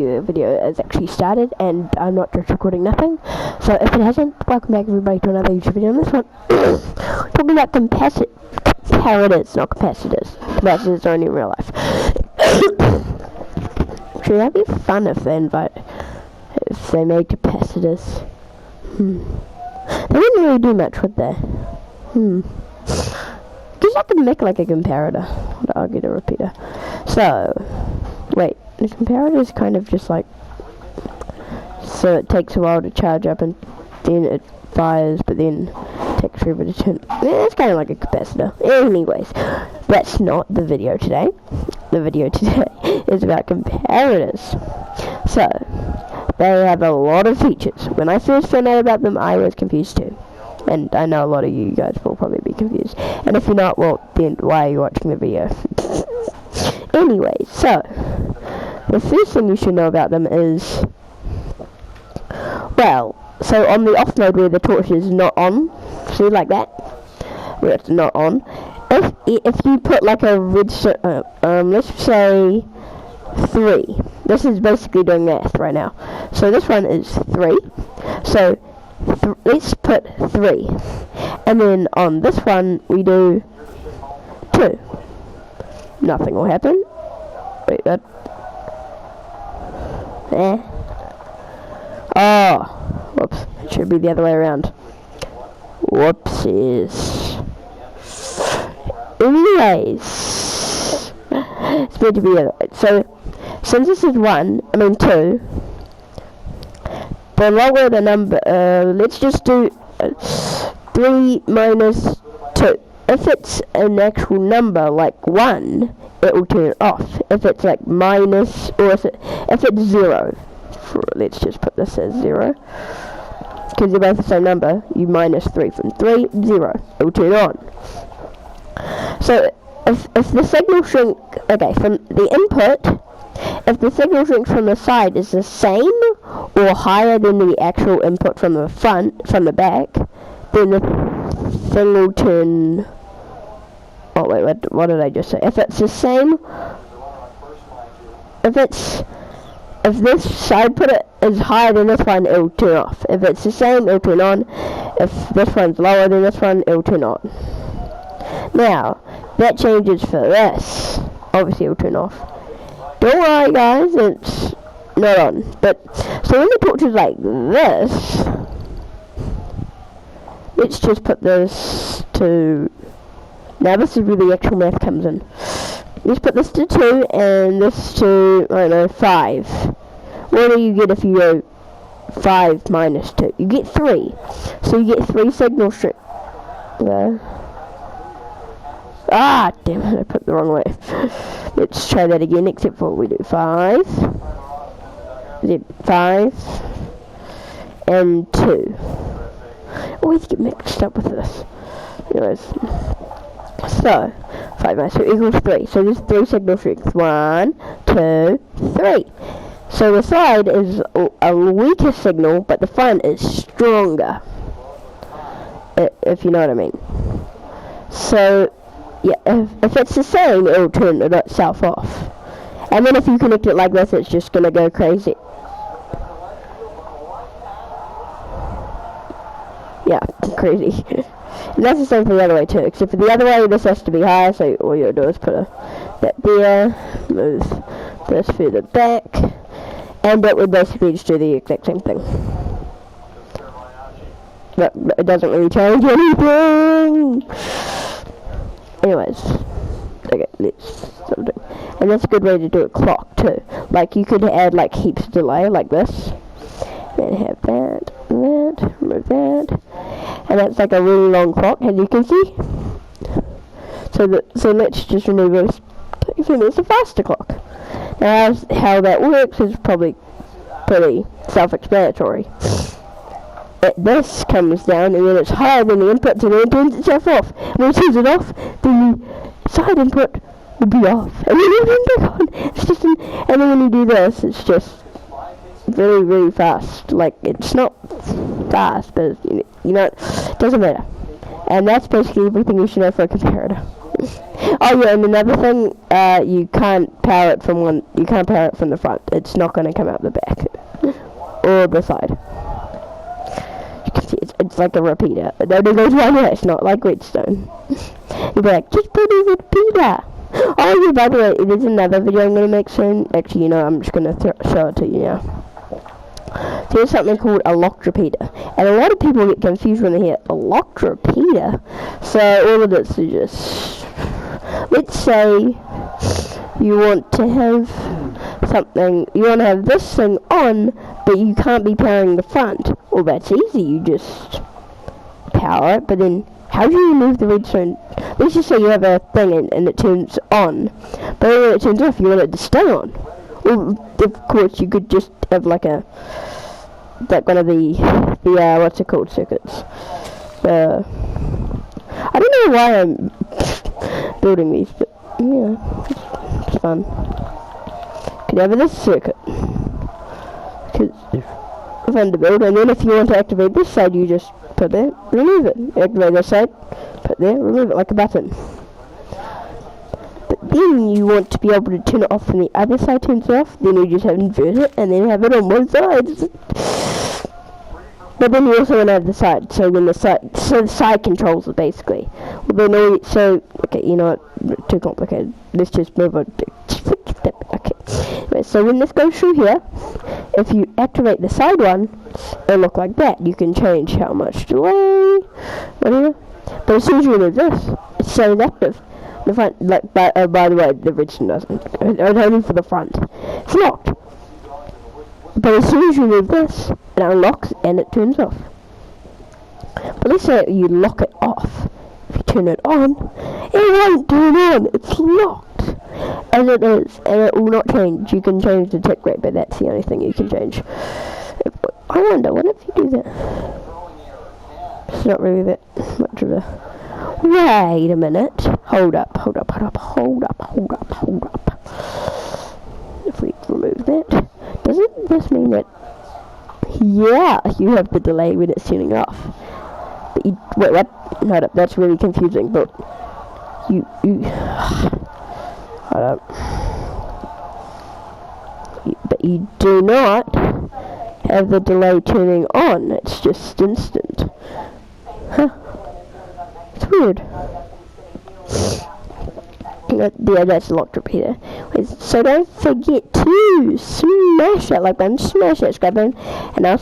video has actually started, and I'm not just recording nothing. So if it hasn't, welcome back everybody to another YouTube video. On this one, talking about comparators, not capacitors. Capacitors are only in real life. Actually, that'd be fun if they made capacitors. They wouldn't really do much, would they? Because I could make like a comparator. I'll get a repeater. So, wait, the comparator is kind of just like, so it takes a while to charge up and then it fires, but then it takes forever to turn. Yeah, it's kind of like a capacitor. Anyways, that's not the video today. The video today is about comparators. So, they have a lot of features. When I first found out about them, I was confused too. And I know a lot of you guys will probably be confused. And if you're not, well, then why are you watching the video? Anyway, so, the first thing you should know about them is, well, so on the off mode where the torch is not on, see, like that, where it's not on, if you put like a red, let's say 3, this is basically doing math right now, so this one is 3, so let's put 3, and then on this one we do 2, nothing will happen. Wait, that, oh, whoops, it should be the other way around. Whoopsies. Anyways, it's meant to be the other way. So, since this is 2, the lower the number, let's just do 3 minus 2. If it's an actual number like 1, it will turn off. If it's like minus, or if it's 0, let's just put this as 0, because they're both the same number, you minus 3 from 3, 0, it will turn on. So, if the signal shrink, okay, from the input, if the signal shrink from the side is the same or higher than the actual input from the front, from the back, then the thing will turn. Oh wait, what did I just say? If it's the same, if this side put it is higher than this one, it'll turn off. If it's the same, it'll turn on. If this one's lower than this one, it'll turn on. Now, that changes for this. Obviously, it'll turn off. Don't worry, guys, it's not on. But, so when the torch is like this, let's just put this to, now this is where the actual math comes in. Let's put this to 2, and this to, I don't know, 5. What do you get if you go 5 minus 2? You get 3. So you get 3 signal strings. Ah, damn it, I put it the wrong way. Let's try that again, except for we do 5. Then 5. And 2. Always get mixed up with this. Anyways. So, 5 minus 2 equals 3. So there's 3 signal strengths. 1, 2, 3. So the side is a weaker signal, but the front is stronger. If you know what I mean. So, yeah, if it's the same, it'll turn itself off. And then if you connect it like this, it's just gonna go crazy. Yeah, crazy. And that's the same for the other way too, except for the other way, this has to be higher, so all you do is put that there, move this further back, and it would basically just do the exact same thing. But it doesn't really change anything! Anyways, okay, let's stop doing. And that's a good way to do a clock too. Like, you could add like heaps of delay, like this, and have that, remove that. And that's like a really long clock, as you can see. So let's just remove this. So it's a faster clock. Now how that works is probably pretty self-explanatory. This comes down, and then it's higher than the input, and then it turns itself off. When it turns it off, then the side input will be off, and then it'll turn back on. It's just and then when you do this, it's just really, really fast. Like, it's not fast, but you know, it doesn't matter. And that's basically everything you should know for a comparator. Oh yeah, and another thing, you can't power it from the front. It's not going to come out the back or the side. You can see it's like a repeater. It only goes one way. It's not like redstone. You'll be like, just put a repeater. Oh yeah, by the way, there's another video I'm going to make soon. Actually, you know, I'm just going to show it to you now. So there's something called a locked repeater, and a lot of people get confused when they hear a locked repeater. So all of this is just, let's say you want to have this thing on, but you can't be powering the front. Well, that's easy, you just power it, but then how do you remove the redstone? Let's just say you have a thing and it turns on, but then when it turns off, you want it to stay on. Well, of course, you could just have like one of the what's it called, circuits. I don't know why I'm building these, but yeah, it's fun. Could have this circuit, because it's fun to build. And then if you want to activate this side, you just put there, remove it. Activate this side, put there, remove it like a button. Then you want to be able to turn it off when the other side turns off, then you just have to invert it and then have it on both sides. But then you also want to have the side, so the side controls it basically. Well, then okay, you know what, too complicated. Let's just move on. Okay. Anyway, so when this goes through here, if you activate the side one, it'll look like that. You can change how much delay, whatever. But as soon as you remove this, it stays active. The front, like, by the way, the redstone doesn't. It's only for the front. It's locked. But as soon as you remove this, it unlocks and it turns off. But let's say you lock it off. If you turn it on, it won't turn on. It's locked. As it is, and it will not change. You can change the tick rate, but that's the only thing you can change. I wonder, what if you do that? It's not really that much of a... Wait a minute. Hold up. If we remove that, doesn't this mean that, yeah, you have the delay when it's turning off? But wait, what? Hold up, that's really confusing, but you, hold up. But you do not have the delay turning on, it's just instant. Huh. It's weird. Yeah, that's a locked repeater. So don't forget to smash that like button, smash that subscribe button, and I'll